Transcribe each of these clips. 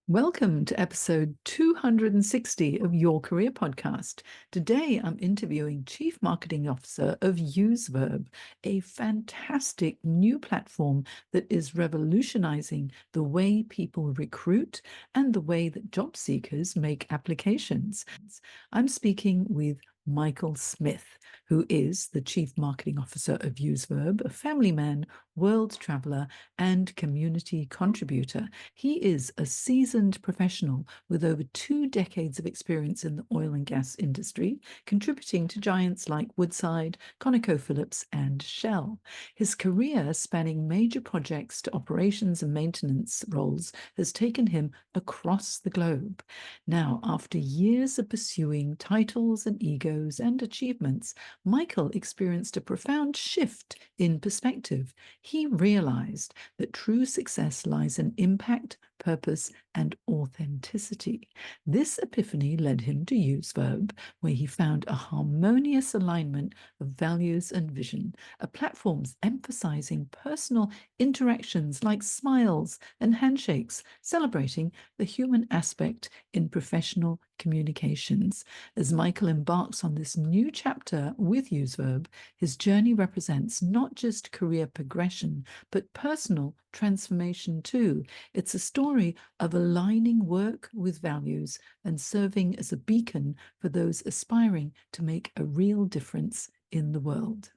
Welcome to episode 260 of Your Career Podcast. Today, I'm interviewing Chief Marketing Officer of UseVerb, a fantastic new platform that is revolutionizing the way people recruit and the way that job seekers make applications. I'm speaking with Michael Smith, who is the Chief Marketing Officer of UseVerb, a family man, world traveler, and community contributor. He is a seasoned professional with over 2 decades of experience in the oil and gas industry, contributing to giants like Woodside, ConocoPhillips, and Shell. His career, spanning major projects to operations and maintenance roles, has taken him across the globe. Now, after years of pursuing titles and egos and achievements, Michael experienced a profound shift in perspective. He realized that true success lies in impact, purpose, and authenticity. This epiphany led him to UseVerb, where he found a harmonious alignment of values and vision, a platform emphasizing personal interactions like smiles and handshakes, celebrating the human aspect in professional communications. As Michael embarks on this new chapter with UseVerb, his journey represents not just career progression, but personal transformation too. It's a story of aligning work with values and serving as a beacon for those aspiring to make a real difference in the world.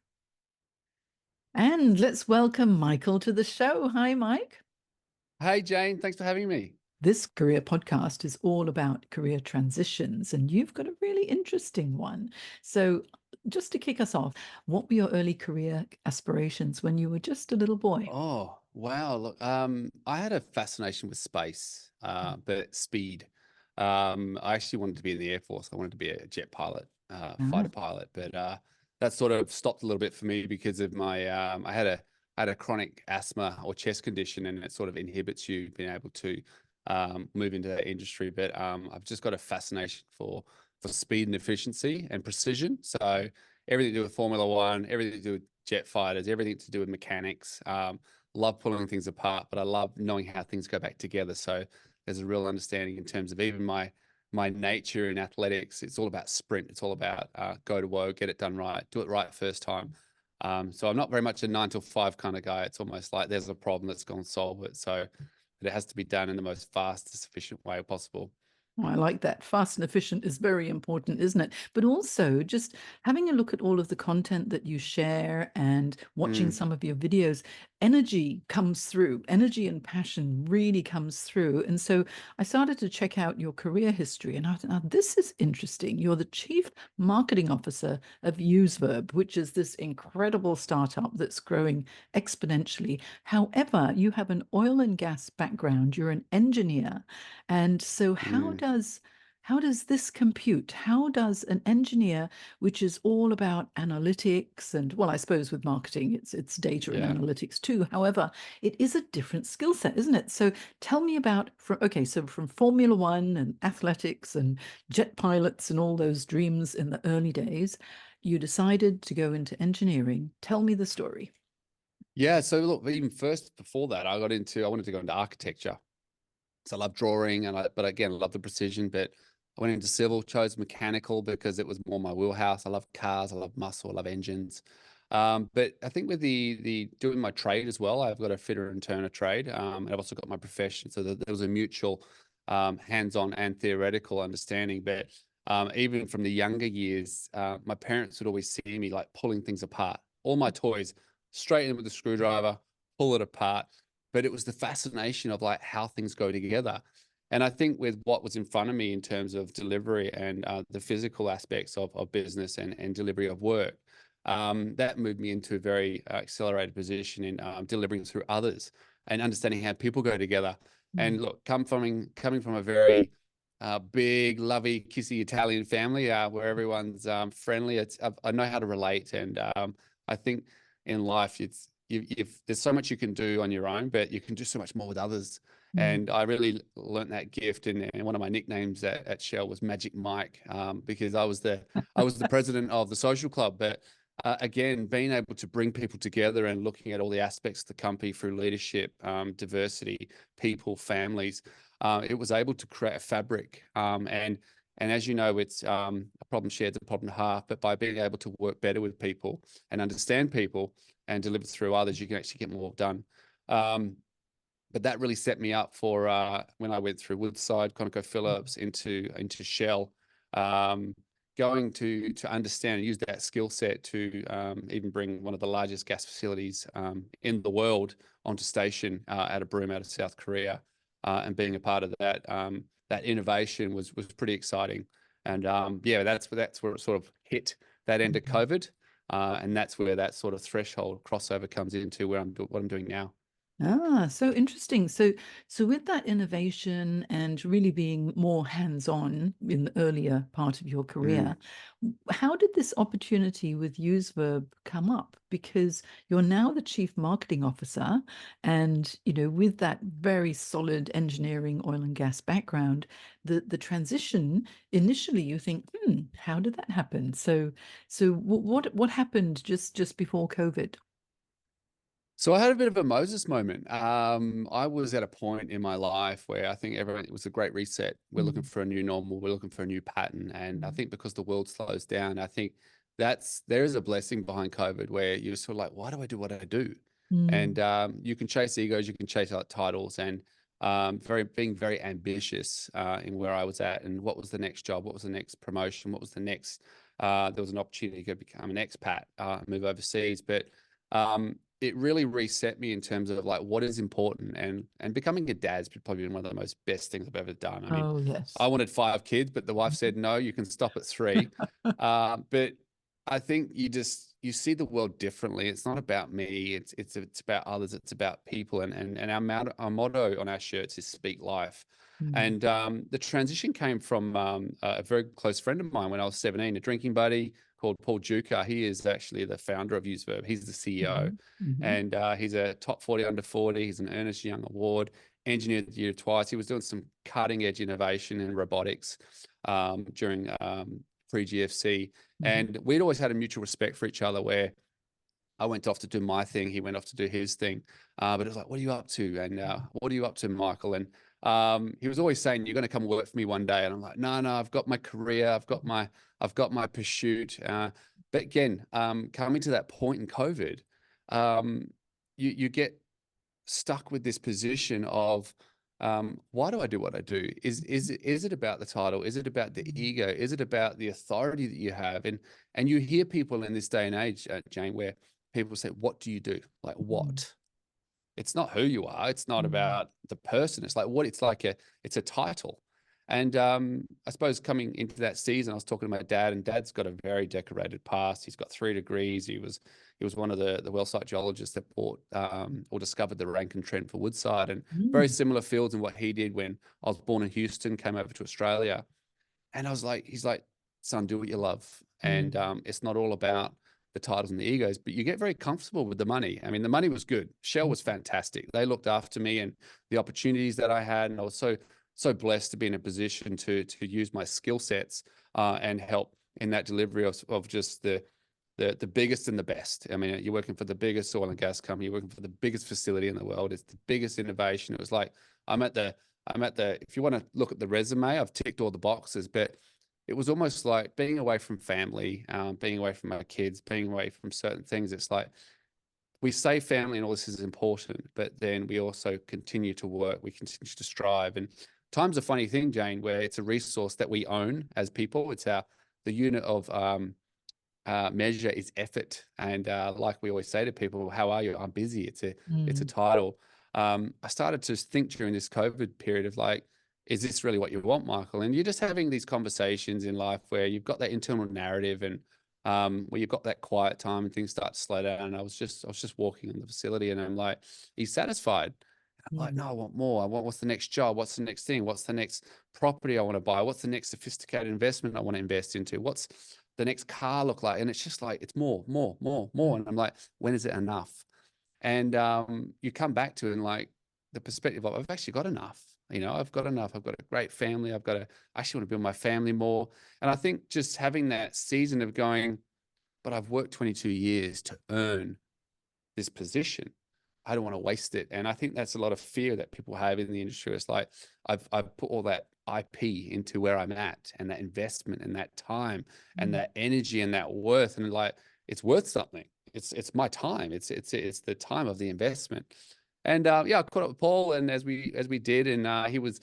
And let's welcome Michael to the show. Hi, Mike. Hey, Jane, thanks for having me. This career podcast is all about career transitions, and you've got a really interesting one. So, just to kick us off, what were your early career aspirations when you were just a little boy? Oh, wow. Look, I had a fascination with space, but speed. I actually wanted to be in the Air Force. I wanted to be a jet pilot, Ah, fighter pilot, but that sort of stopped a little bit for me because of my I had a chronic asthma or chest condition, and it sort of inhibits you being able to move into that industry. But I've just got a fascination for speed and efficiency and precision. So everything to do with Formula One, everything to do with jet fighters, everything to do with mechanics. Love pulling things apart, but I love knowing how things go back together. So there's a real understanding in terms of even my nature in athletics. It's all about sprint. It's all about go to woe, get it done right, do it right first time. So I'm not very much a 9 to 5 kind of guy. It's almost like there's a problem, let's go and solve it. So it has to be done in the most fastest, efficient way possible. oh, I like that. Fast and efficient is very important, isn't it? But also just having a look at all of the content that you share and watching Mm, some of your videos, energy comes through. Energy and passion really comes through. And so I started to check out your career history, and I thought, now this is interesting. You're the chief marketing officer of UseVerb, which is this incredible startup that's growing exponentially. However, you have an oil and gas background. You're an engineer. And so mm, how does this compute? How does an engineer, which is all about analytics and, well, I suppose with marketing, it's data and yeah. analytics too. However, it is a different skill set, isn't it? So tell me about so from Formula One and athletics and jet pilots and all those dreams in the early days, you decided to go into engineering. Tell me the story. Yeah. So look, even first before that, I wanted to go into architecture. So I love drawing but again, I love the precision, but I went into civil, chose mechanical because it was more my wheelhouse. I love cars, I love muscle, I love engines. But I think with the doing my trade as well, I've got a fitter and turner trade. And I've also got my profession. So there was a mutual hands-on and theoretical understanding. But even from the younger years, my parents would always see me like pulling things apart. All my toys straight in with the screwdriver, pull it apart. But it was the fascination of like how things go together. And I think with what was in front of me in terms of delivery and the physical aspects of business and delivery of work, that moved me into a very accelerated position in delivering through others and understanding how people go together. Mm. And look, coming from a very big, lovey, kissy Italian family where everyone's friendly, I know how to relate. And I think in life, if there's so much you can do on your own, but you can do so much more with others. Mm. And I really learnt that gift. And one of my nicknames at Shell was Magic Mike, because I was the president of the social club. But again, being able to bring people together and looking at all the aspects of the company through leadership, diversity, people, families. it was able to create a fabric. And as you know, it's a problem shared, a problem half. But by being able to work better with people and understand people and deliver through others, you can actually get more done. But that really set me up for when I went through Woodside, ConocoPhillips, into Shell, going to understand and use that skill set to even bring one of the largest gas facilities in the world onto station out of Broome, out of South Korea, and being a part of that that innovation was pretty exciting. And yeah, that's where it sort of hit that end of COVID, and that's where that sort of threshold crossover comes into what I'm doing now. Ah, so interesting. So with that innovation and really being more hands-on in the earlier part of your career, how did this opportunity with UseVerb come up? Because you're now the chief marketing officer, and with that very solid engineering oil and gas background, the transition initially you think, how did that happen? So what happened just before COVID? So I had a bit of a Moses moment. I was at a point in my life where I think everyone, it was a great reset. We're looking for a new normal. We're looking for a new pattern. And I think because the world slows down, I think there is a blessing behind COVID where you're sort of like, why do I do what I do? And you can chase egos, you can chase out titles, and being very ambitious in where I was at and what was the next job, what was the next promotion, what was the next. There was an opportunity to become an expat, move overseas, but it really reset me in terms of like what is important, and becoming a dad's probably been one of the most best things I've ever done. I mean, Oh, I yes. wanted 5 kids, but the wife said, no, you can stop at 3. But I think you see the world differently. It's not about me. It's about others. It's about people. And our motto on our shirts is speak life. And the transition came from a very close friend of mine when I was 17, a drinking buddy called Paul Duca. He is actually the founder of UseVerb. He's the CEO, and he's a top 40 under 40. He's an Ernest Young Award, Engineer of the Year twice. He was doing some cutting edge innovation in robotics during pre-GFC. And we'd always had a mutual respect for each other where I went off to do my thing. He went off to do his thing. But it was like, what are you up to? And what are you up to, Michael? And he was always saying, you're going to come work for me one day. And I'm like, no, I've got my career. I've got my pursuit. But again, coming to that point in COVID, you get stuck with this position of, why do I do what I do? Is it about the title? Is it about the ego? Is it about the authority that you have? And you hear people in this day and age, Jane, where people say, what do you do? Like what? It's not who you are. It's not about the person. It's like what it's a title. And I suppose coming into that season, I was talking to my dad, and Dad's got a very decorated past. He's got 3 degrees. He was one of the well site geologists that bought or discovered the Rankin Trend for Woodside, and very similar fields in what he did when I was born in Houston, came over to Australia. And he's like, son, do what you love. And it's not all about the titles and the egos, but you get very comfortable with the money. I mean, the money was good. Shell was fantastic. They looked after me and the opportunities that I had. And I was so blessed to be in a position to use my skill sets and help in that delivery of just the biggest and the best. I mean, you're working for the biggest oil and gas company, you're working for the biggest facility in the world. It's the biggest innovation. It was like, I'm at the, if you want to look at the resume, I've ticked all the boxes, but it was almost like being away from family, being away from my kids, being away from certain things. It's like, we say family and all this is important, but then we also continue to work. We continue to strive. And time's a funny thing, Jane, where it's a resource that we own as people. It's the unit of measure is effort. And like we always say to people, how are you? I'm busy. It's a title. I started to think during this COVID period of like, is this really what you want, Michael? And you're just having these conversations in life where you've got that internal narrative, and where you've got that quiet time and things start to slow down. And I was just walking in the facility, and I'm like, are you satisfied? I'm like, no, I want more. I want, what's the next job? What's the next thing? What's the next property I want to buy? What's the next sophisticated investment I want to invest into? What's the next car look like? And it's just like, it's more. And I'm like, when is it enough? And you come back to it, and like the perspective of, I've actually got enough. I've got enough. I've got a great family. I actually want to build my family more. And I think just having that season of going, but I've worked 22 years to earn this position. I don't want to waste it. And I think that's a lot of fear that people have in the industry. It's like, I've put all that IP into where I'm at, and that investment and that time and that energy and that worth, and like, it's worth something. It's my time. It's the time of the investment. And yeah, I caught up with Paul, and as we did, and he was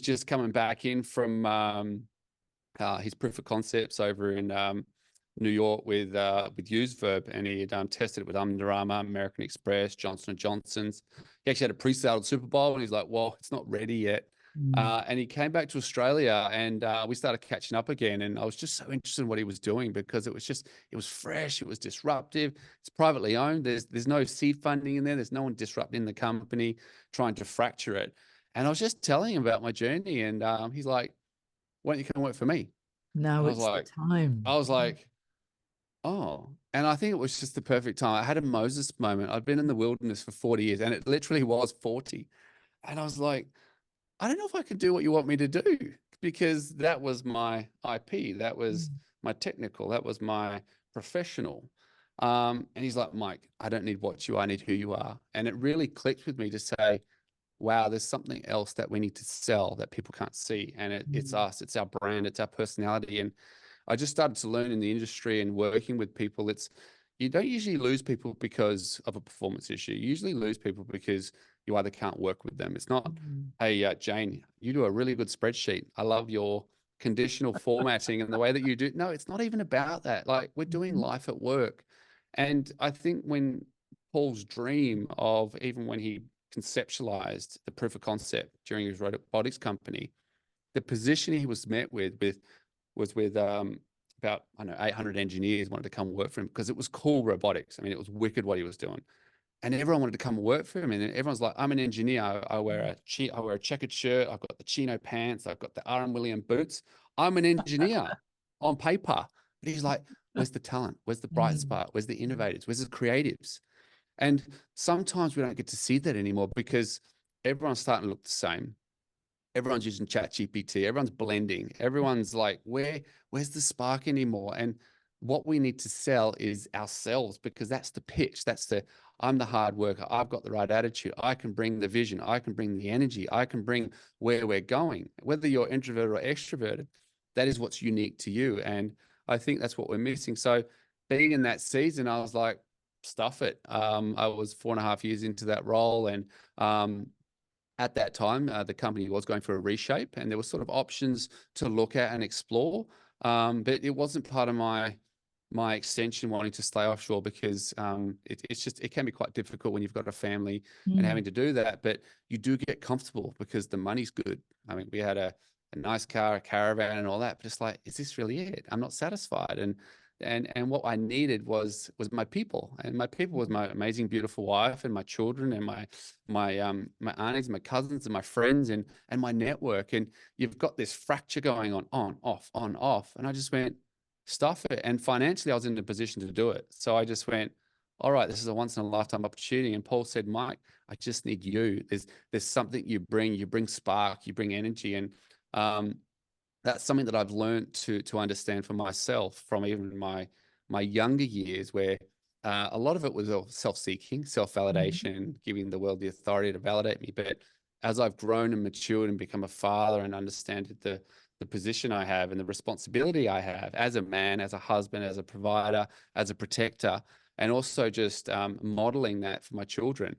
just coming back in from his proof of concepts over in New York with UseVerb, and he had tested it with Under Armour, American Express, Johnson and Johnson's. He actually had a pre-sale at Super Bowl, and he's like, "Well, it's not ready yet." And he came back to Australia, and we started catching up again. And I was just so interested in what he was doing, because it was fresh, it was disruptive. It's privately owned. There's no seed funding in there. There's no one disrupting the company, trying to fracture it. And I was just telling him about my journey, and he's like, "Why don't you come work for me?" Now And it's the time. I was like, oh. And I think it was just the perfect time. I had a Moses moment. I'd been in the wilderness for 40 years, and it literally was 40. And I was like, I don't know if I can do what you want me to do, because that was my IP. That was my technical. That was my professional. And he's like, Mike, I don't need what you are. I need who you are. And it really clicked with me to say, wow, there's something else that we need to sell that people can't see. And it's us, it's our brand, it's our personality. And I just started to learn in the industry and working with people. You don't usually lose people because of a performance issue. You usually lose people because you either can't work with them. It's not, hey, Jane, you do a really good spreadsheet. I love your conditional formatting and the way that you do. No, it's not even about that. Like, we're doing life at work. And I think when Paul's dream of, even when he conceptualized the proof of concept during his robotics company, the position he was met was with about, I don't know, 800 engineers wanted to come work for him, because it was cool robotics. I mean, it was wicked what he was doing, and everyone wanted to come work for him. And everyone's like, I'm an engineer. I wear a checkered shirt. I've got the chino pants. I've got the R.M. Williams boots. I'm an engineer on paper. But he's like, where's the talent? Where's the bright spot? Where's the innovators? Where's the creatives? And sometimes we don't get to see that anymore, because everyone's starting to look the same. Everyone's using ChatGPT. Everyone's blending. Everyone's like, where's the spark anymore? And what we need to sell is ourselves, because that's the pitch. I'm the hard worker. I've got the right attitude. I can bring the vision. I can bring the energy. I can bring where we're going. Whether you're introverted or extroverted, that is what's unique to you. And I think that's what we're missing. So being in that season, I was like, stuff it. I was 4.5 years into that role, and at that time, the company was going for a reshape, and there were sort of options to look at and explore. But it wasn't part of my extension wanting to stay offshore, because it can be quite difficult when you've got a family and having to do that. But you do get comfortable because the money's good. I mean, we had a nice car, a caravan, and all that. But it's like, is this really it? I'm not satisfied. And what I needed was my people, and my people was my amazing, beautiful wife, and my children, and my aunties, my cousins, and my friends, and my network. And you've got this fracture going on, off, on, off. And I just went, stuff it. And financially, I was in a position to do it. So I just went, all right, this is a once in a lifetime opportunity. And Paul said, Mike, I just need you. There's something you bring spark, you bring energy. And that's something that I've learned to understand for myself from even my younger years, where a lot of it was self-seeking, self-validation, giving the world the authority to validate me. But as I've grown and matured and become a father and understand the position I have and the responsibility I have as a man, as a husband, as a provider, as a protector, and also just modeling that for my children,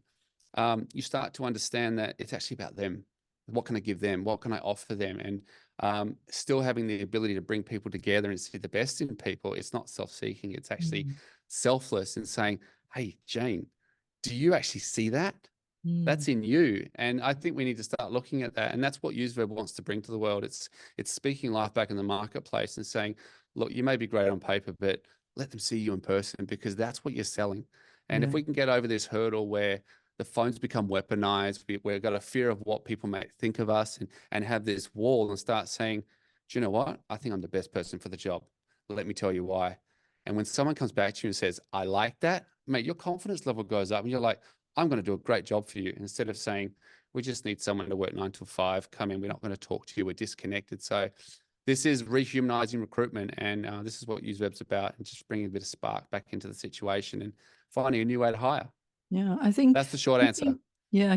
you start to understand that it's actually about them. What can I give them? What can I offer them? And still having the ability to bring people together and see the best in people. It's not self-seeking. It's actually selfless, and saying, hey, Jane, do you actually see that? That's in you. And I think we need to start looking at that. And that's what UseVerb wants to bring to the world. It's speaking life back in the marketplace and saying, look, you may be great on paper, but let them see you in person, because that's what you're selling. And if we can get over this hurdle where the phones become weaponized, we've got a fear of what people might think of us, and have this wall, and start saying, do you know what? I think I'm the best person for the job. Let me tell you why. And when someone comes back to you and says, I like that, mate, your confidence level goes up, and you're like, I'm going to do a great job for you. Instead of saying, we just need someone to work 9 to 5, come in, we're not going to talk to you, we're disconnected. So this is rehumanizing recruitment. And this is what UseVerb's about, and just bringing a bit of spark back into the situation and finding a new way to hire. Yeah, I think That's the short answer. keeping, yeah,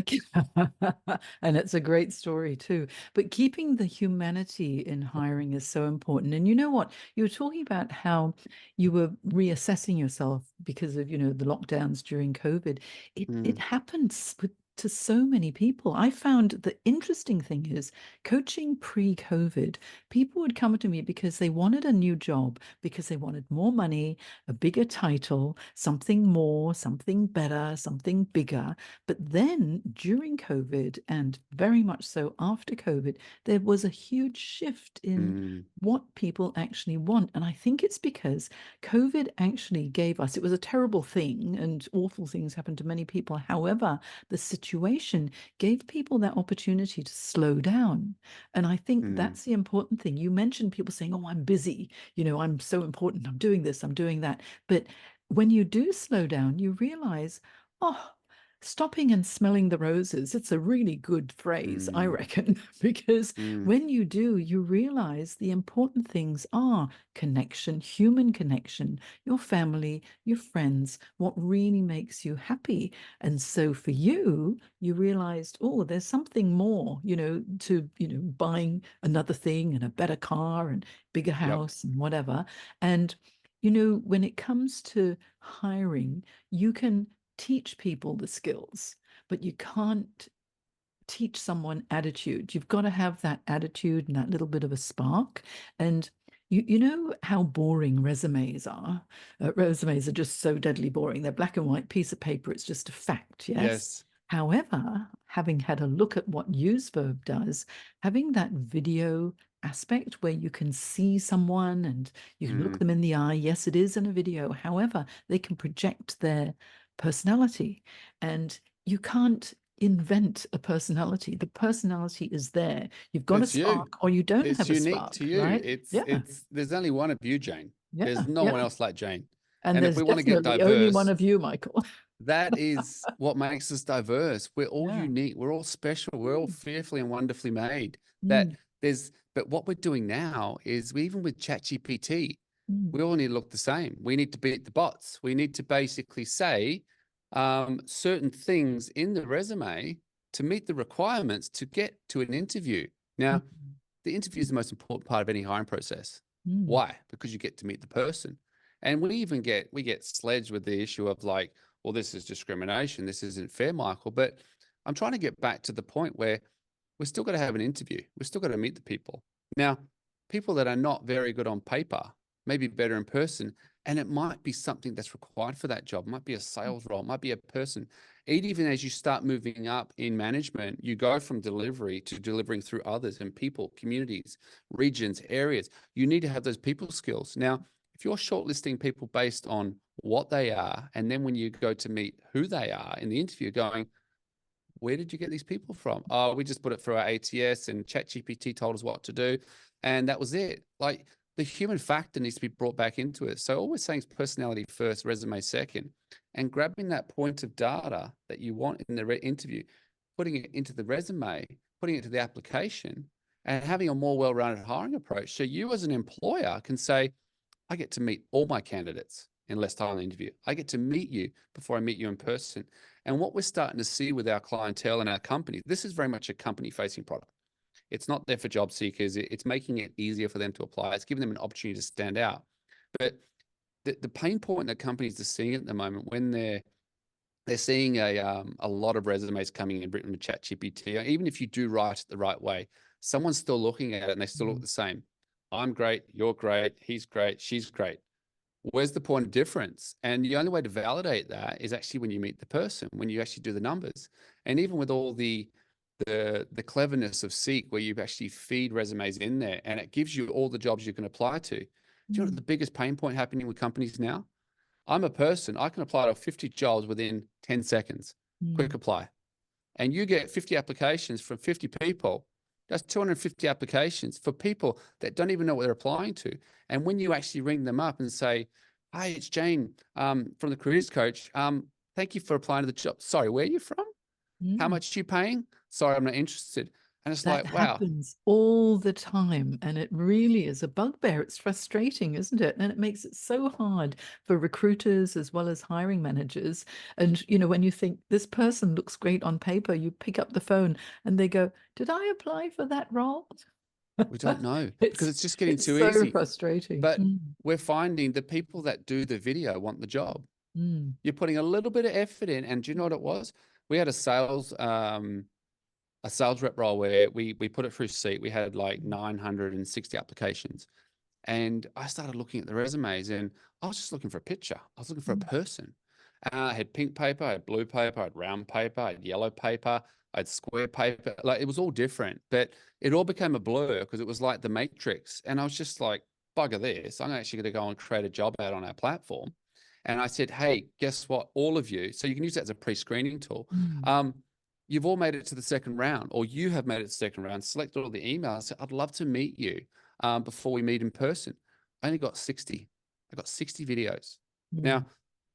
and it's a great story too. But keeping the humanity in hiring is so important. And you know what? You were talking about how you were reassessing yourself because of, the lockdowns during COVID. It Mm, happens to so many people. I found the interesting thing is coaching pre-COVID, people would come to me because they wanted a new job, because they wanted more money, a bigger title, something more, something better, something bigger. But then during COVID, and very much so after COVID, there was a huge shift in mm, what people actually want. And I think it's because COVID actually gave us, it was a terrible thing and awful things happened to many people. However, the situation gave people that opportunity to slow down. And I think mm. that's the important thing. You mentioned people saying, oh, I'm busy, I'm so important, I'm doing this, I'm doing that. But when you do slow down, you realize, oh, stopping and smelling the roses, it's a really good phrase, I Mm, reckon, because mm. when you do, you realize the important things are connection, human connection, your family, your friends, what really makes you happy. And so for you, you realized, oh, there's something more, to, buying another thing and a better car and bigger Yep. house and whatever. And when it comes to hiring, you can teach people the skills, but you can't teach someone attitude. You've got to have that attitude and that little bit of a spark. And you know how boring resumes are. Resumes are just so deadly boring. They're black and white piece of paper. It's just a fact, yes? Yes. However, having had a look at what UseVerb does, having that video aspect where you can see someone and you can look Mm. them in the eye. Yes, it is in a video. However, they can project their personality. And you can't invent a personality. The personality is there. You've got a It's you. spark or you don't It's have a unique to spark, you. right? It's Yeah, it's there's only one of you, Jane. yeah, There's no yeah. one else like Jane. And And if there's we want to get definitely only one diverse, of you, Michael. that is what makes us diverse. We're all Yeah. unique. We're all special. We're all Mm, fearfully and wonderfully made. That mm, but what we're doing now is even with ChatGPT, mm, we all need to look the same. We need to beat the bots. We need to basically say certain things in the resume to meet the requirements to get to an interview. mm, Now, the interview is the most important part of any hiring process. mm, Why? Because you get to meet the person. And we get sledged with the issue of like, well, this is discrimination. This isn't fair, Michael. But I'm trying to get back to the point where we're still got to have an interview. We're still got to meet the people. Now, people that are not very good on paper may be better in person. And it might be something that's required for that job. It might be a sales role, it might be a person. Even as you start moving up in management, you go from delivery to delivering through others and people, communities, regions, areas. You need to have those people skills. Now, if you're shortlisting people based on what they are, and then when you go to meet who they are in the interview, going, where did you get these people from? Oh, we just put it through our ATS and ChatGPT told us what to do. And that was it. Like the human factor needs to be brought back into it. So all we're saying is personality first, resume second, and grabbing that point of data that you want in the interview, putting it into the resume, putting it to the application, and having a more well-rounded hiring approach. So you as an employer can say, I get to meet all my candidates in less time on the interview. I get to meet you before I meet you in person. And what we're starting to see with our clientele and our company, this is very much a company facing product. It's not there for job seekers. It's making it easier for them to apply. It's giving them an opportunity to stand out. But the pain point that companies are seeing at the moment when they're seeing a lot of resumes coming in written with ChatGPT, even if you do write it the right way, someone's still looking at it and they still look mm, the same. I'm great, you're great, he's great, she's great. Where's the point of difference? And the only way to validate that is actually when you meet the person, when you actually do the numbers. And even with all the cleverness of Seek, where you actually feed resumes in there and it gives you all the jobs you can apply to. Do you know what mm, the biggest pain point happening with companies now? I'm a person, I can apply to 50 jobs within 10 seconds, quick mm, apply. And you get 50 applications from 50 people. That's 250 applications for people that don't even know what they're applying to. And when you actually ring them up and say, hi, it's Jane from the careers coach. Thank you for applying to the job. Sorry, where are you from? How mm, much are you paying? Sorry, I'm not interested. And it's That like, wow, happens all the time, and it really is a bugbear. It's frustrating, isn't it? And it makes it so hard for recruiters as well as hiring managers. And, when you think this person looks great on paper, you pick up the phone and they go, "Did I apply for that role?" we don't know because It's it's just getting it's too so easy. frustrating. But we're finding the people that do the video want the job. Mm, You're putting a little bit of effort in. And do you know what it was? We had a sales rep role where we put it through Seat. We had like mm, 960 applications. And I started looking at the resumes and I was just looking for a picture. I was looking for a mm, person. I had pink paper, I had blue paper, I had round paper, I had yellow paper, I had square paper. Like it was all different, but it all became a blur because it was like the Matrix. And I was just like, bugger this. I'm actually going to go and create a job ad on our platform. And I said, hey, guess what? All of you, so you can use that as a pre-screening tool. mm, Um, you've all made it to the second round, or you have made it to the second round. Select all the emails. Said, I'd love to meet you before we meet in person. I only got 60. I got 60 videos. mm. Now,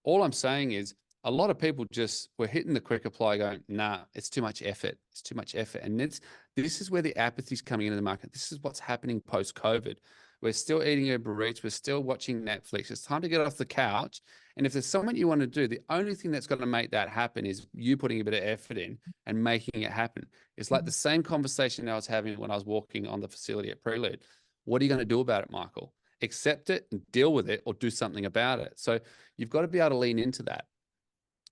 all I'm saying is a lot of people just were hitting the quick apply going, nah, it's too much effort. It's too much effort. And this is where the apathy is coming into the market. This is what's happening post-COVID. We're still eating Uber Eats. We're still watching Netflix. It's time to get off the couch. And if there's something you want to do, the only thing that's going to make that happen is you putting a bit of effort in and making it happen. It's like the same conversation I was having when I was walking on the facility at Prelude. What are you going to do about it, Michael? Accept it and deal with it or do something about it. So you've got to be able to lean into that.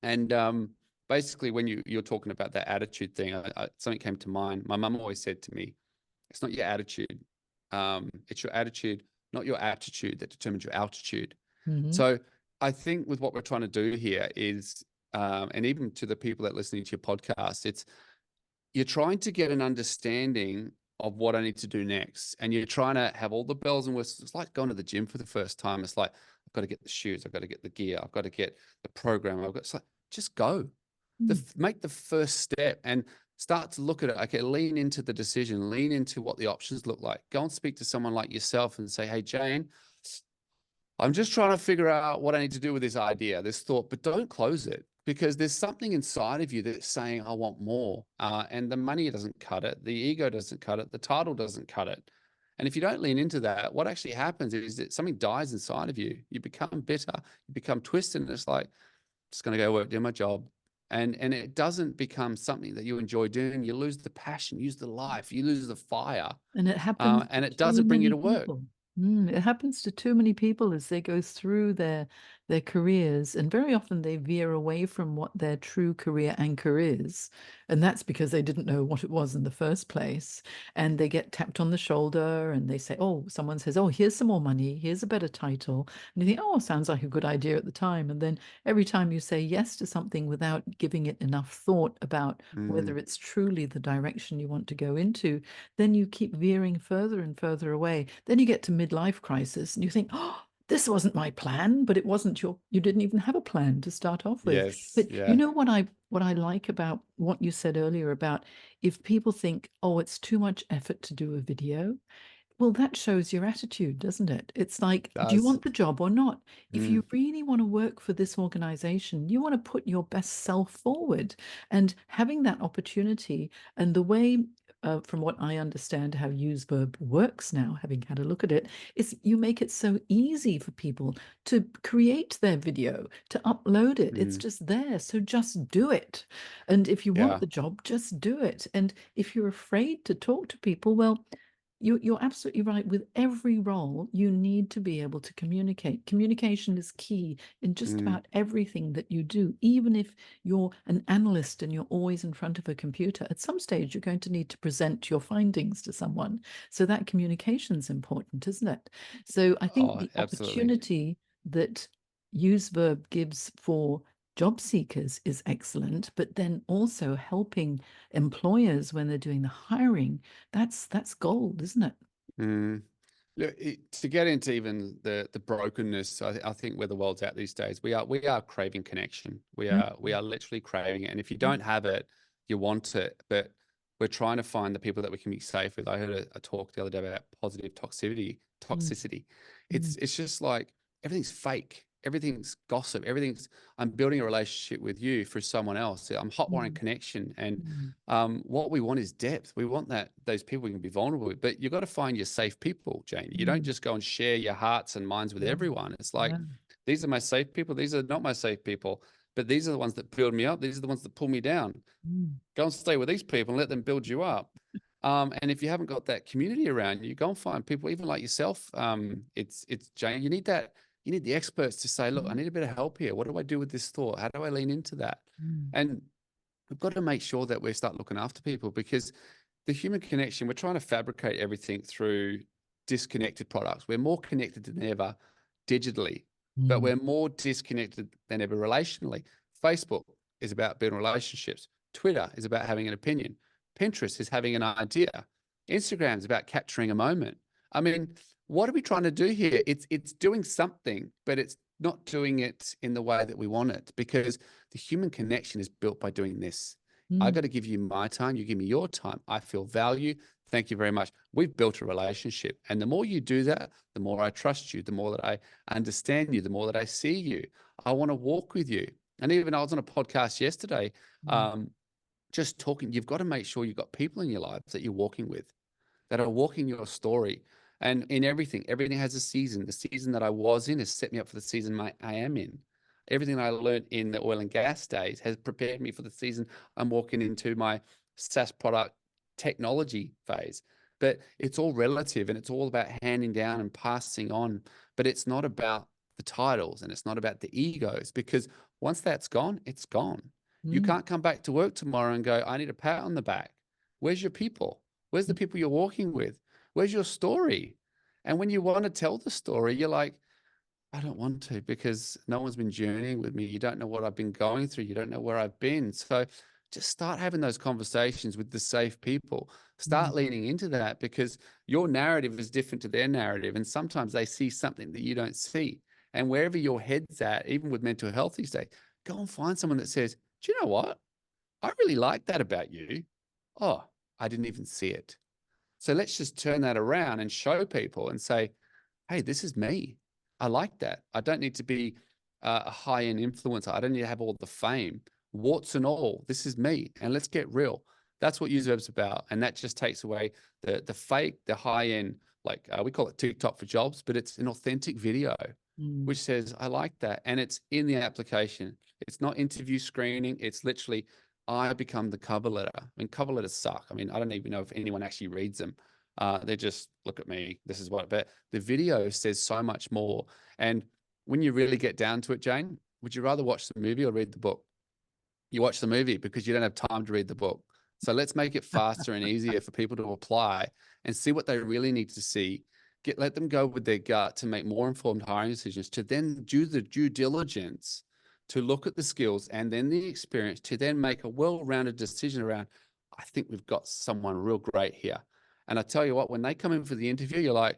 And basically, when you're talking about that attitude thing, something came to mind. My mum always said to me, it's not your attitude. It's your attitude, not your aptitude, that determines your altitude. Mhm. So I think with what we're trying to do here is, and even to the people that are listening to your podcast, it's you're trying to get an understanding of what I need to do next. And you're trying to have all the bells and whistles. It's like going to the gym for the first time. It's like, I've got to get the shoes. I've got to get the gear. I've got to get the program. It's like, just go. Mm. Make the first step and start to look at it. Okay, lean into the decision, lean into what the options look like. Go and speak to someone like yourself and say, hey, Jane, I'm just trying to figure out what I need to do with this idea, this thought, but don't close it because there's something inside of you that's saying, I want more. And the money doesn't cut it. The ego doesn't cut it. The title doesn't cut it. And if you don't lean into that, what actually happens is that something dies inside of you. You become bitter, you become twisted, and it's like, just going to go work, do my job. And it doesn't become something that you enjoy doing. You lose the passion, you lose the life, you lose the fire, And it happens to and it too doesn't bring you many to work. people. It happens to too many people as they go through their careers, and very often they veer away from what their true career anchor is, and that's because they didn't know what it was in the first place. And they get tapped on the shoulder, and they say, "Oh, someone says, oh, here's some more money, here's a better title," and you think, "Oh, sounds like a good idea at the time." And then every time you say yes to something without giving it enough thought about Mm, whether it's truly the direction you want to go into, then you keep veering further and further away. Then you get to midlife crisis and you think, oh, this wasn't my plan, but it wasn't you didn't even have a plan to start off with. yes, But you yeah. know what I like about what you said earlier about if people think, oh, it's too much effort to do a video, well, that shows your attitude, doesn't it? It's like, do you Does. want the job or not? If Mm, you really want to work for this organization, you want to put your best self forward. And having that opportunity, and the way, from what I understand, how UseVerb works now, having had a look at it, is you make it so easy for people to create their video, to upload it. It's mm, just there. So just do it. And if you want yeah. the job, just do it. And if you're afraid to talk to people, well, you're absolutely right. With every role, you need to be able to communicate. Communication is key in just Mm, about everything that you do. Even if you're an analyst and you're always in front of a computer, at some stage you're going to need to present your findings to someone. So that communication is important, isn't it? So I think oh, the absolutely. opportunity that UseVerb gives for job seekers is excellent, but then also helping employers when they're doing the hiring, that's gold, isn't it? Mm. Look, to get into even the brokenness, I think where the world's at these days, we are craving connection. We are literally craving it. And if you don't have it, you want it. But we're trying to find the people that we can be safe with. I heard a talk the other day about positive toxicity. Mm, Toxicity. mm, It's just like everything's fake. everything's gossip. I'm building a relationship with you through someone else. I'm hotwiring Mm. connection. And Mm. what we want is depth. We want those people we can be vulnerable with, but you've got to find your safe people, Jane. You don't Mm. just go and share your hearts and minds with Yeah. everyone. It's like, Yeah. these are my safe people. These are not my safe people, but these are the ones that build me up. These are the ones that pull me down. Mm. Go and stay with these people and let them build you up. And if you haven't got that community around you, go and find people, even like yourself. It's Jane. You need that. You need the experts to say, look, I Mm. need a bit of help here. What do I do with this thought? How do I lean into that? Mm. And we've got to make sure that we start looking after people, because the human connection, we're trying to fabricate everything through disconnected products. We're more connected than ever digitally, but Mm. we're more disconnected than ever relationally. Facebook is about building relationships. Twitter is about having an opinion. Pinterest is having an idea. Instagram is about capturing a moment. I mean, what are we trying to do here? It's doing something, but it's not doing it in the way that we want it, because the human connection is built by doing this. I got Mm. to give you my time. You give me your time. I feel value. Thank you very much. We've built a relationship. And the more you do that, the more I trust you, the more that I understand you, the more that I see you. I want to walk with you. And even I was on a podcast yesterday, Mm. um, just talking. You've got to make sure you've got people in your lives that you're walking with, that are walking your story. And in everything has a season. The season that I was in has set me up for the season I am in. Everything I learned in the oil and gas days has prepared me for the season I'm walking into, my SaaS product technology phase. But it's all relative, and it's all about handing down and passing on. But it's not about the titles, and it's not about the egos, because once that's gone, it's gone. You Mm. can't come back to work tomorrow and go, I need a pat on the back. Where's your people? Where's the people you're walking with? Where's your story? And when you want to tell the story, you're like, I don't want to, because no one's been journeying with me. You don't know what I've been going through. You don't know where I've been. So just start having those conversations with the safe people. Mm. Start leaning into that, because your narrative is different to their narrative. And sometimes they see something that you don't see. And wherever your head's at, even with mental health these days, go and find someone that says, do you know what? I really like that about you. Oh, I didn't even see it. So let's just turn that around and show people and say, hey, this is me. I like that. I don't need to be a high-end influencer. I don't need to have all the fame. Warts and all, this is me. And let's get real. That's what UseVerb's about. And that just takes away the fake, the high-end, like we call it TikTok for jobs, but it's an authentic video, Mm. which says, I like that. And it's in the application. It's not interview screening. It's literally, I become the cover letter. I mean, cover letters suck. I mean, I don't even know if anyone actually reads them. They just look at me. This is what, but the video says so much more. And when you really get down to it, Jane, would you rather watch the movie or read the book? You watch the movie because you don't have time to read the book. So let's make it faster and easier for people to apply and see what they really need to see. Let them go with their gut to make more informed hiring decisions, to then do the due diligence, to look at the skills and then the experience, to then make a well-rounded decision around, I think we've got someone real great here. And I tell you what, when they come in for the interview, you're like,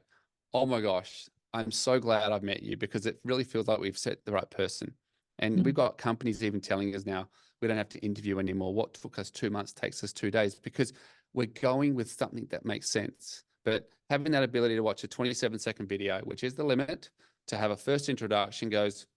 oh my gosh, I'm so glad I've met you, because it really feels like we've set the right person. And we've Mm. got companies even telling us now, we don't have to interview anymore. What took us 2 months takes us 2 days, because we're going with something that makes sense. But having that ability to watch a 27-second video, which is the limit, to have a first introduction goes,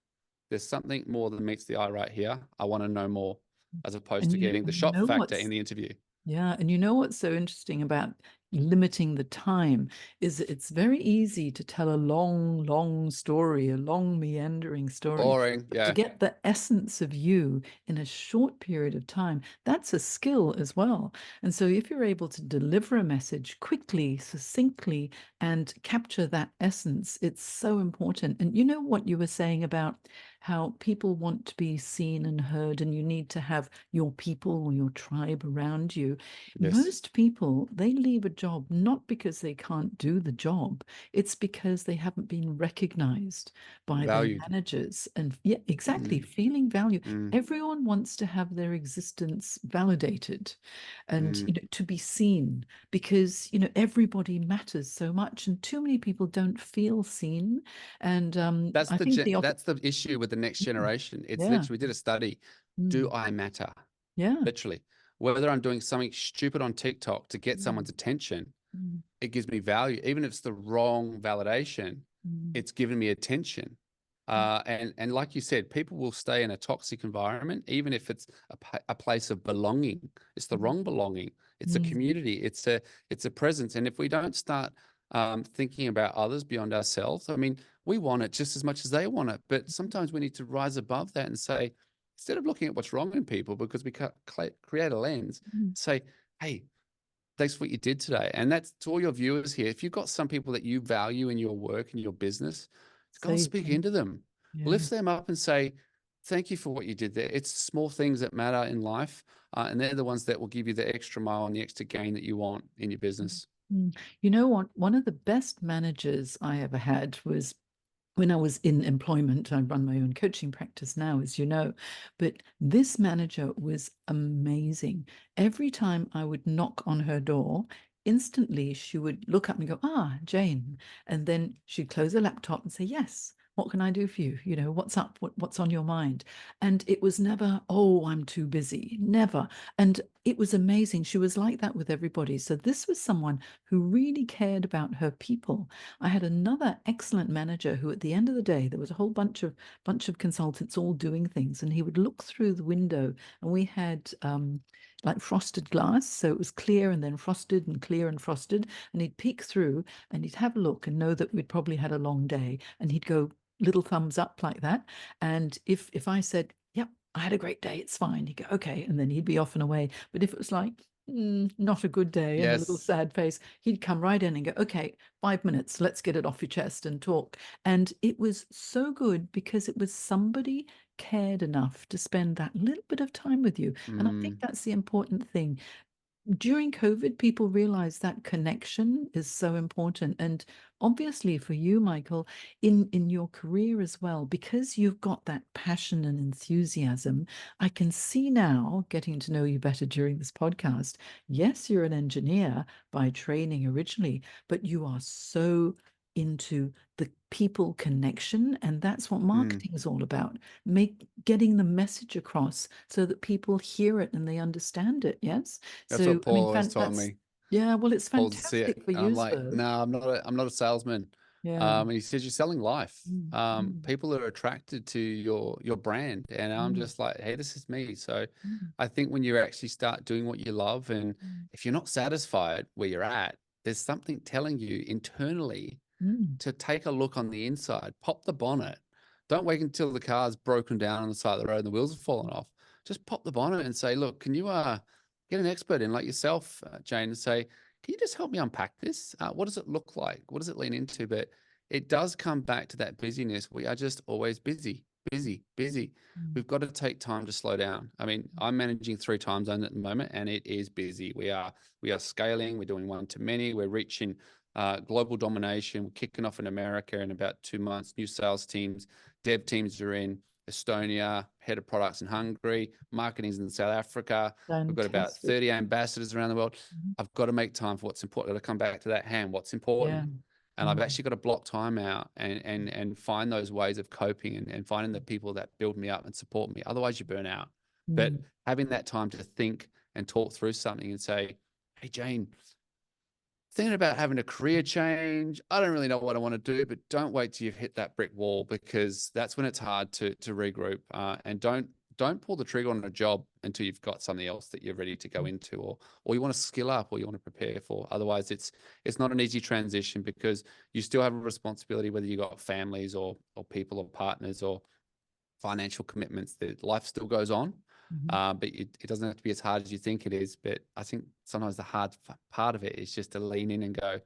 there's something more than meets the eye right here. I want to know more, as opposed And to getting the and you shop know factor what's in the interview. Yeah, and you know what's so interesting about limiting the time is that it's very easy to tell a long, long story, a long meandering story. Boring. But to Yeah. get the essence of you in a short period of time, that's a skill as well. And so if you're able to deliver a message quickly, succinctly, and capture that essence, it's so important. And you know what you were saying about how people want to be seen and heard, and you need to have your people or your tribe around you. Yes. Most people, they leave a job not because they can't do the job, it's because they haven't been recognized by their Valued. managers. And yeah, exactly, Mm, feeling value. mm, Everyone wants to have their existence validated and mm. to be seen, because everybody matters so much, and too many people don't feel seen. And That's I think that's the issue with the next Mm. generation. It's Yeah. literally, we did a study. Do Mm. I matter? Yeah. Literally, whether I'm doing something stupid on TikTok to get Mm. someone's attention, Mm. it gives me value. Even if it's the wrong validation, Mm. it's given me attention. And like you said, people will stay in a toxic environment, even if it's a place of belonging. It's the wrong belonging. It's a Mm. community. It's a presence. And if we don't start thinking about others beyond ourselves, I mean, we want it just as much as they want it. But sometimes we need to rise above that and say, instead of looking at what's wrong in people, because we create a lens, Mm. say, hey, thanks for what you did today. And that's to all your viewers here. If you've got some people that you value in your work and your business, go and Save speak them. into them, Yeah. lift them up and say, thank you for what you did there. It's small things that matter in life. And they're the ones that will give you the extra mile and the extra gain that you want in your business. Mm. You know what? One of the best managers I ever had was when I was in employment. I run my own coaching practice now, as you know, but this manager was amazing. Every time I would knock on her door, instantly she would look up and go, "Ah, Jane." And then she'd close her laptop and say, "Yes. What can I do for you? You know, what's up? What's on your mind?" And it was never, "Oh, I'm too busy." Never. And it was amazing. She was like that with everybody. So this was someone who really cared about her people. I had another excellent manager who, at the end of the day, there was a whole bunch of consultants all doing things, and he would look through the window, and we had like frosted glass, so it was clear and then frosted and clear and frosted, and he'd peek through and he'd have a look and know that we'd probably had a long day, and he'd go little thumbs up like that. And if I said, "Yep, I had a great day, it's fine," he'd go, "Okay," and then he'd be off and away. But if it was like, not a good day, and a little Yes. sad face, he'd come right in and go, "Okay, 5 minutes, let's get it off your chest and talk." And it was so good because it was somebody cared enough to spend that little bit of time with you. And I think Mm, that's the important thing. During COVID, people realized that connection is so important. And obviously for you, Michael, in your career as well, because you've got that passion and enthusiasm, I can see now, getting to know you better during this podcast. Yes, you're an engineer by training originally, but you are so into the people connection, and that's what mm. marketing is all about. Getting the message across so that people hear it and they understand it. Yes. That's So, what I Paul mean, always told that's, me. yeah, well, it's Paul to see it. fantastic for And I'm like, UseVerb. no, I'm not a salesman. Yeah. And he says, you're selling life. Mm, mm, People are attracted to your brand. And I'm mm, just like, hey, this is me. So mm, I think when you actually start doing what you love, and mm, if you're not satisfied where you're at, there's something telling you internally mm. to take a look on the inside, pop the bonnet. Don't wait until the car's broken down on the side of the road and the wheels have fallen off. Just pop the bonnet and say, look, can you get an expert in like yourself, Jane, and say, can you just help me unpack this? What does it look like? What does it lean into? But it does come back to that busyness. We are just always busy, busy, busy. Mm. We've got to take time to slow down. I mean, I'm managing 3 time zones at the moment, and it is busy. We are scaling. We're doing one to many. We're reaching global domination. We're kicking off in America in about 2 months. New sales teams, dev teams are in Estonia, head of products in Hungary, marketing's in South Africa. We've got about Fantastic. 30 ambassadors around the world. Mhm. I've got to make time for what's important. I've got to come back to that hand. What's Yeah. important? And I've Mm, actually got to block time out and find those ways of coping and finding the people that build me up and support me. Otherwise, you burn out. But mm, having that time to think and talk through something and say, hey, Jane, thinking about having a career change. I don't really know what I want to do, but don't wait till you've hit that brick wall, because that's when it's hard to regroup. And don't pull the trigger on a job until you've got something else that you're ready to go mm, into, or you want to skill up, or you want to prepare for. Otherwise, it's not an easy transition, because you still have a responsibility, whether you got families or people or partners or financial commitments. That life still goes on, mhm, but it doesn't have to be as hard as you think it is. But I think sometimes the hard part of it is just to lean in and go,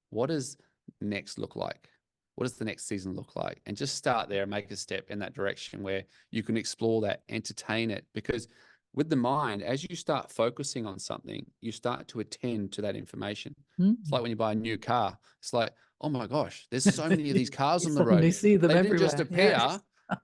what does next look like? What does the next season look like? And just start there and make a step in that direction where you can explore that, entertain it. Because with the mind, as you start focusing on something, you start to attend to that information. It's mm. like when you buy a new car, it's like, oh my gosh, there's so many of You these cars you on the road. suddenly see them They didn't just everywhere. appear, Yes.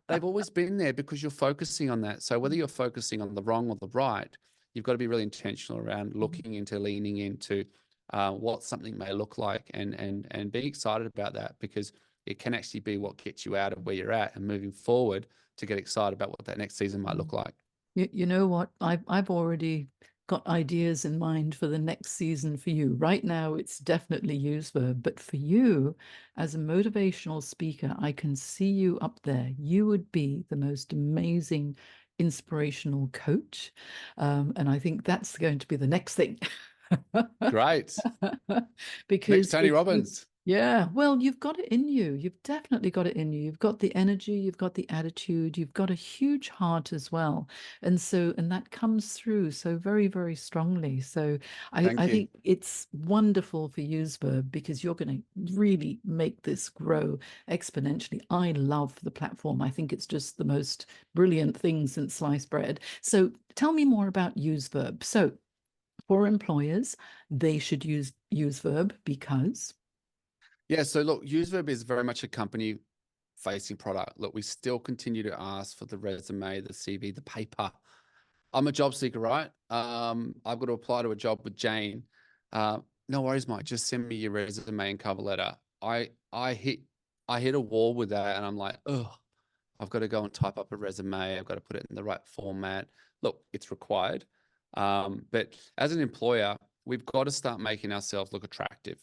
they've always been there because you're focusing on that. So whether you're focusing on the wrong or the right, you've got to be really intentional around Mhm, looking into, leaning into what something may look like, and being excited about that, because it can actually be what gets you out of where you're at and moving forward to get excited about what that next season might mm. look like. You know what? I've already got ideas in mind for the next season for you. Right now, it's definitely UseVerb, but for you, as a motivational speaker, I can see you up there. You would be the most amazing inspirational coach. And I think that's going to be the next thing. Great. Next, Because Tony it's you, Robbins. yeah, well, you've got it in you. You've definitely got it in you. You've got the energy, you've got the attitude, you've got a huge heart as well. And that comes through so very, very strongly. So Thank I you. think it's wonderful for UseVerb because you're going to really make this grow exponentially. I love the platform. I think it's just the most brilliant thing since sliced bread. So tell me more about UseVerb. So for employers, they should use verb because. Yeah. So look, UseVerb is very much a company facing product. Look, we still continue to ask for the resume, the CV, the paper. I'm a job seeker, right? I've got to apply to a job with Jane. No worries, Mike. Just send me your resume and cover letter. I hit a wall with that, and I'm like, oh, I've got to go and type up a resume. I've got to put it in the right format. Look, it's required. But as an employer, we've got to start making ourselves look attractive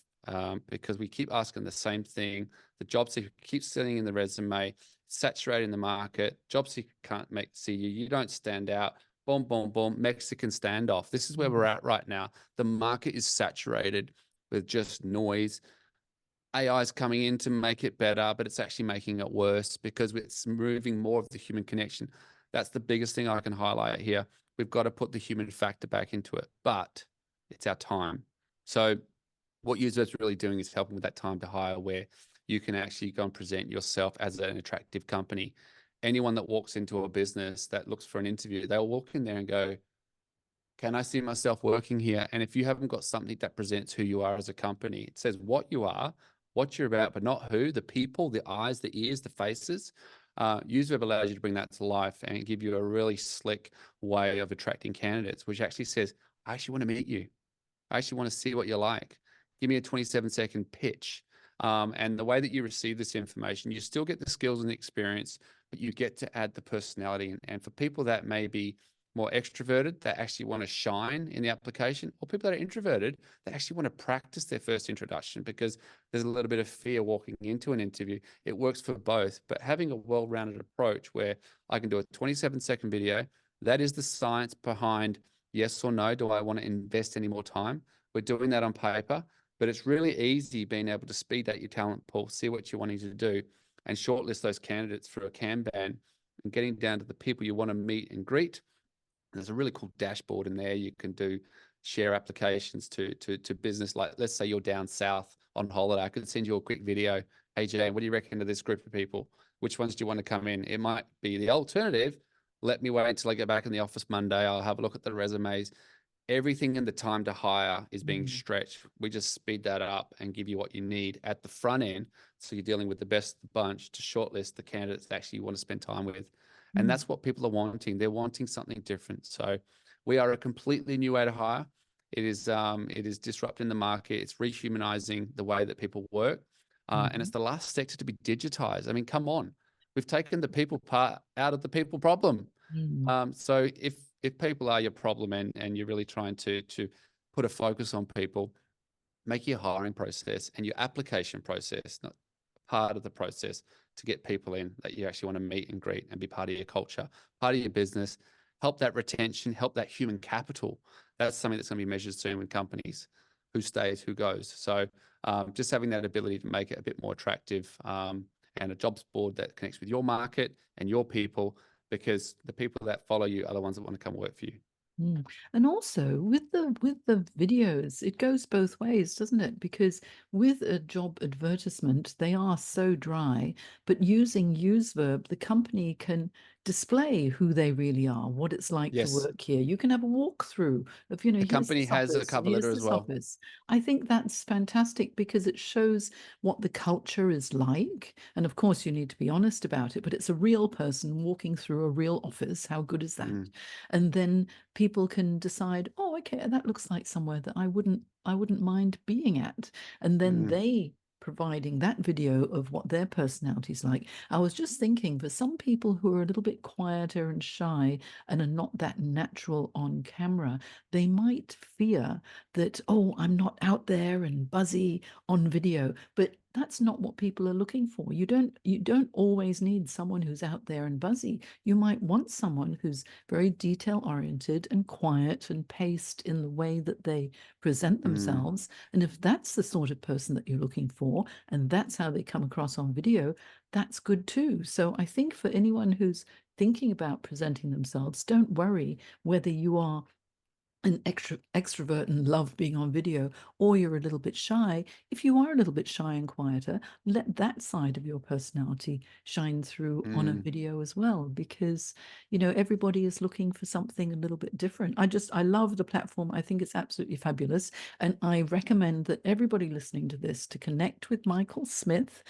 because we keep asking the same thing. The job seeker keeps sending in the resume, saturating the market. Job seeker can't see you. You don't stand out. Boom, boom, boom. Mexican standoff. This is where we're at right now. The market is saturated with just noise. AI is coming in to make it better, but it's actually making it worse because it's removing more of the human connection. That's the biggest thing I can highlight here. We've got to put the human factor back into it, but it's our time. So what users really doing is helping with that time to hire where you can actually go and present yourself as an attractive company. Anyone that walks into a business that looks for an interview, they'll walk in there and go, can I see myself working here? And if you haven't got something that presents who you are as a company, it says what you are, what you're about, but not who, the people, the eyes, the ears, the faces. UseVerb allows you to bring that to life and give you a really slick way of attracting candidates, which actually says, I actually want to meet you. I actually want to see what you're like. Give me a 27-second pitch. And the way that you receive this information, you still get the skills and the experience, but you get to add the personality. And for people that may be more extroverted, that actually want to shine in the application, or people that are introverted, that actually want to practice their first introduction because there's a little bit of fear walking into an interview. It works for both, but having a well-rounded approach where I can do a 27-second video, that is the science behind yes or no, do I want to invest any more time? We're doing that on paper, but it's really easy being able to speed out your talent pool, see what you're wanting to do, and shortlist those candidates through a Kanban and getting down to the people you want to meet and greet. There's a really cool dashboard in there. You can do share applications to business. Like, let's say you're down south on holiday. I could send you a quick video. Hey, Jane, what do you reckon to this group of people? Which ones do you want to come in? It might be the alternative. Let me wait until I get back in the office Monday. I'll have a look at the resumes. Everything in the time to hire is being stretched. We just speed that up and give you what you need at the front end. So you're dealing with the best of the bunch to shortlist the candidates that actually you want to spend time with. And that's what people are wanting. They're wanting something different. So we are a completely new way to hire. It is disrupting the market. It's rehumanizing the way that people work. And it's the last sector to be digitized. I mean, come on. We've taken the people part out of the people problem. So if people are your problem and you're really trying to put a focus on people, make your hiring process and your application process not part of the process to get people in that you actually want to meet and greet and be part of your culture, part of your business, help that retention, help that human capital. That's something that's going to be measured soon with companies, who stays, who goes. So just having that ability to make it a bit more attractive and a jobs board that connects with your market and your people, because the people that follow you are the ones that want to come work for you. And also with the videos, it goes both ways, doesn't it? Because with a job advertisement, they are so dry, but using UseVerb, the company can display who they really are, what it's like to Yes. work here. You can have a walkthrough of, The here's company this has a office and cover here's letter as this well. office. I think that's fantastic because it shows what the culture is like. And of course, you need to be honest about it, but it's a real person walking through a real office. How good is that? And then people can decide, oh, okay, that looks like somewhere that I wouldn't mind being at. And then they providing that video of what their personality is like. I was just thinking, for some people who are a little bit quieter and shy and are not that natural on camera, they might fear that, oh, I'm not out there and buzzy on video. But that's not what people are looking for. You don't always need someone who's out there and buzzy. You might want someone who's very detail oriented and quiet and paced in the way that they present Mm, themselves. And if that's the sort of person that you're looking for, and that's how they come across on video, that's good too. So I think for anyone who's thinking about presenting themselves, don't worry whether you are an extrovert and love being on video, or you're a little bit shy. If you are a little bit shy and quieter, let that side of your personality shine through on a mm, video as well, because everybody is looking for something a little bit different. I love the platform. I think it's absolutely fabulous, and I recommend that everybody listening to this to connect with Michael Smith.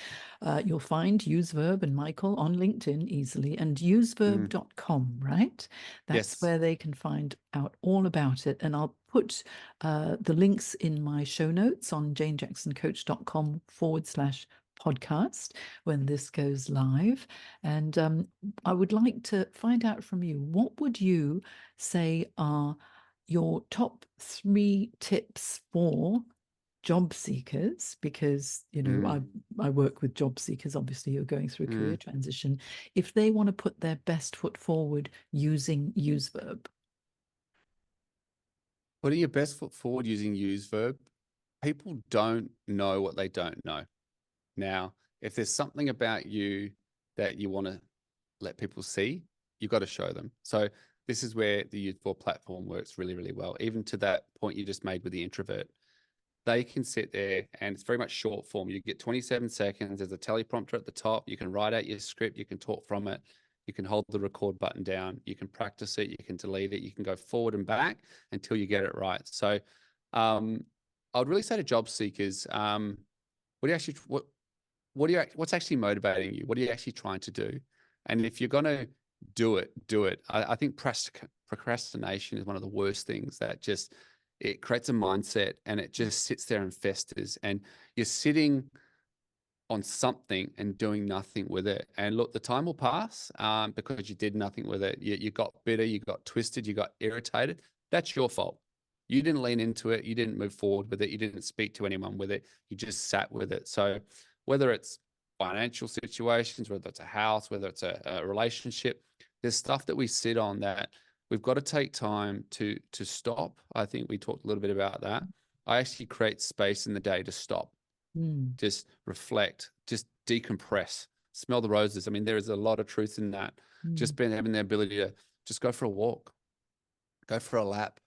You'll find UseVerb and Michael on LinkedIn easily, and mm. useverb.com, right? That's Yes. where they can find out all about it. And I'll put the links in my show notes on janejacksoncoach.com/podcast when this goes live. And I would like to find out from you, what would you say are your top 3 tips for job seekers? Because Mm, I work with job seekers, obviously, who are going through a career mm. transition, if they want to put their best foot forward using UseVerb. Putting your best foot forward using use verb. People don't know what they don't know. Now, if there's something about you that you want to let people see, you've got to show them. So this is where the Youth for platform works really, really well. Even to that point you just made with the introvert, they can sit there and it's very much short form. You get 27 seconds. There's a teleprompter at the top. You can write out your script. You can talk from it. You can hold the record button down. You can practice it. You can delete it. You can go forward and back until you get it right. So I would really say to job seekers, what do you actually what's actually motivating you? What are you actually trying to do? And if you're gonna do it, do it. I think procrastination is one of the worst things that just it creates a mindset and it just sits there and festers. And you're sitting on something and doing nothing with it. And look, the time will pass because you did nothing with it. You got bitter, you got twisted, you got irritated. That's your fault. You didn't lean into it. You didn't move forward with it. You didn't speak to anyone with it. You just sat with it. So whether it's financial situations, whether it's a house, whether it's a relationship, there's stuff that we sit on that we've got to take time to stop. I think we talked a little bit about that. I actually create space in the day to stop, Mm, just reflect, just decompress, smell the roses. I mean, there is a lot of truth in that. mm. Just being having the ability to just go for a walk, go for a lap.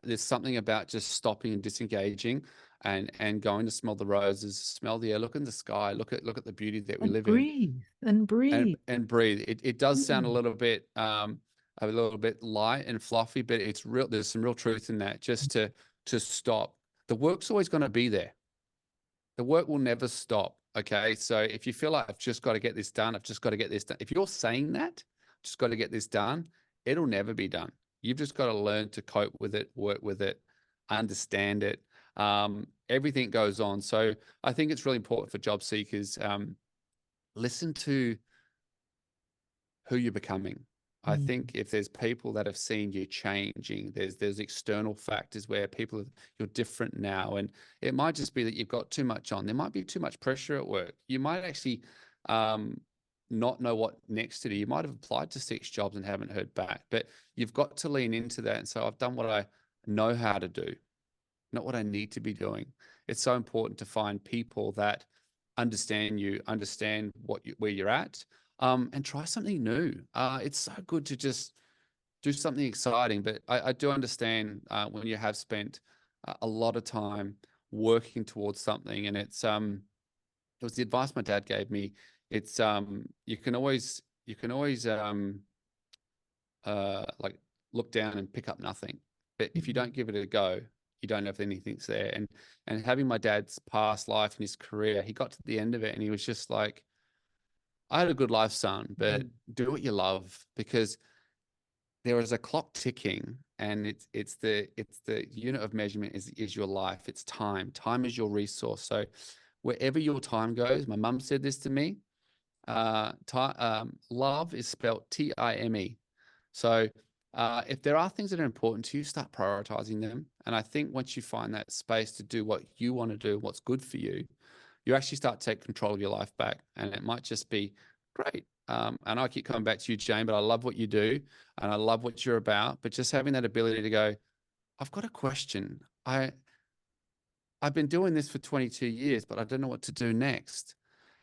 There's something about just stopping and disengaging, and going to smell the roses, smell the air, look in the sky, look at the beauty that we And live in, breathe and breathe. and breathe. It does sound Mm, a little bit light and fluffy, but it's real. There's some real truth in that. Just to stop. The work's always going to be there. The work will never stop. Okay. So if you feel like I've just got to get this done, I've just got to get this done. If you're saying that, just got to get this done, it'll never be done. You've just got to learn to cope with it, work with it, understand it. Everything goes on. So I think it's really important for job seekers. Listen to who you're becoming. I mm, think if there's people that have seen you changing, there's external factors where you're different now, and it might just be that you've got too much on. There might be too much pressure at work. You might actually not know what next to do. You might have applied to 6 jobs and haven't heard back, but you've got to lean into that. And so I've done what I know how to do, not what I need to be doing. It's so important to find people that understand you, understand where you're at, and try something new. It's so good to just do something exciting, but I do understand when you have spent a lot of time working towards something, and it was the advice my dad gave me. It's you can always like look down and pick up nothing, but if you mm, don't give it a go, you don't know if anything's there. And having my dad's past life and his career, he got to the end of it and he was just like, I had a good life, son, but mm, do what you love, because there is a clock ticking, and it's the unit of measurement is your life. It's time. Time is your resource. So wherever your time goes, my mum said this to me, love is spelled Time. So if there are things that are important to you, start prioritizing them. And I think once you find that space to do what you want to do, what's good for you, you actually start to take control of your life back. And it might just be great. And I keep coming back to you, Jane, but I love what you do and I love what you're about. But just having that ability to go, I've got a question. I've been doing this for 22 years, but I don't know what to do next.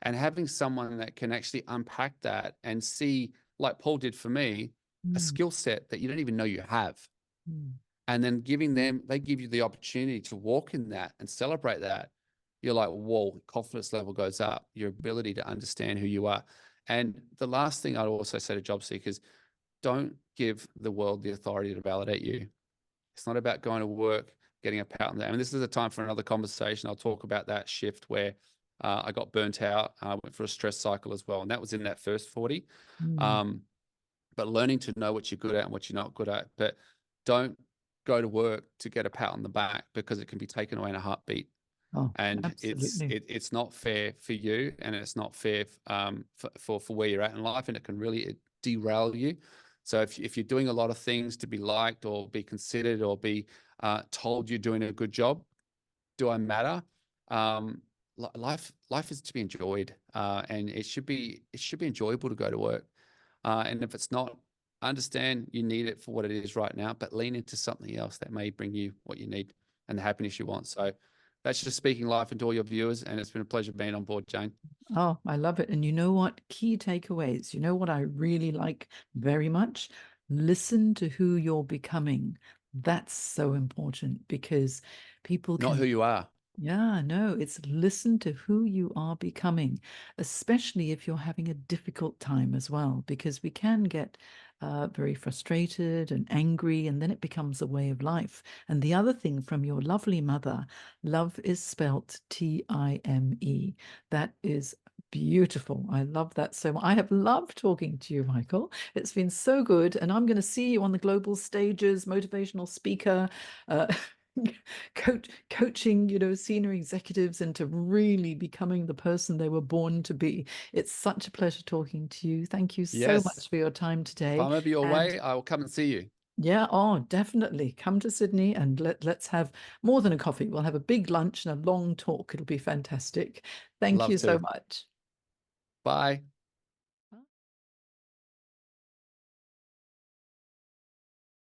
And having someone that can actually unpack that and see, like Paul did for me, a Mm, skill set that you don't even know you have. mm. And then giving them, they give you the opportunity to walk in that and celebrate that. You're like, whoa, confidence level goes up, your ability to understand who you are. And the last thing I'd also say to job seekers, don't give the world the authority to validate you. It's not about going to work, getting a pat on the. I mean, this is a time for another conversation. I'll talk about that shift where I got burnt out. I went for a stress cycle as well, and that was in that first 40. Mm. Um, but learning to know what you're good at and what you're not good at. But don't go to work to get a pat on the back because it can be taken away in a heartbeat. Oh, And absolutely. it's not fair for you, and it's not fair for where you're at in life, and it can really derail you. So if you're doing a lot of things to be liked or be considered or be told you're doing a good job, do I matter? Life is to be enjoyed, and it should be enjoyable to go to work. And if it's not, understand you need it for what it is right now, but lean into something else that may bring you what you need and the happiness you want. So that's just speaking life into all your viewers. And it's been a pleasure being on board, Jane. Oh, I love it. And you know what? Key takeaways. You know what I really like very much? Listen to who you're becoming. That's so important because people Not who can. you are. Yeah, no, it's listen to who you are becoming, especially if you're having a difficult time as well, because we can get very frustrated and angry, and then it becomes a way of life. And the other thing from your lovely mother, love is spelt Time. That is beautiful. I love that so much. I have loved talking to you, Michael. It's been so good. And I'm going to see you on the global stages, motivational speaker. Uh, coaching, senior executives into really becoming the person they were born to be. It's such a pleasure talking to you. Thank you so Yes. much for your time If today. I'm over your And way, I will come and see you. yeah, oh, definitely come to Sydney and let's have more than a coffee. We'll have a big lunch and a long talk. It'll be fantastic. Thank Love you so to. much. Bye.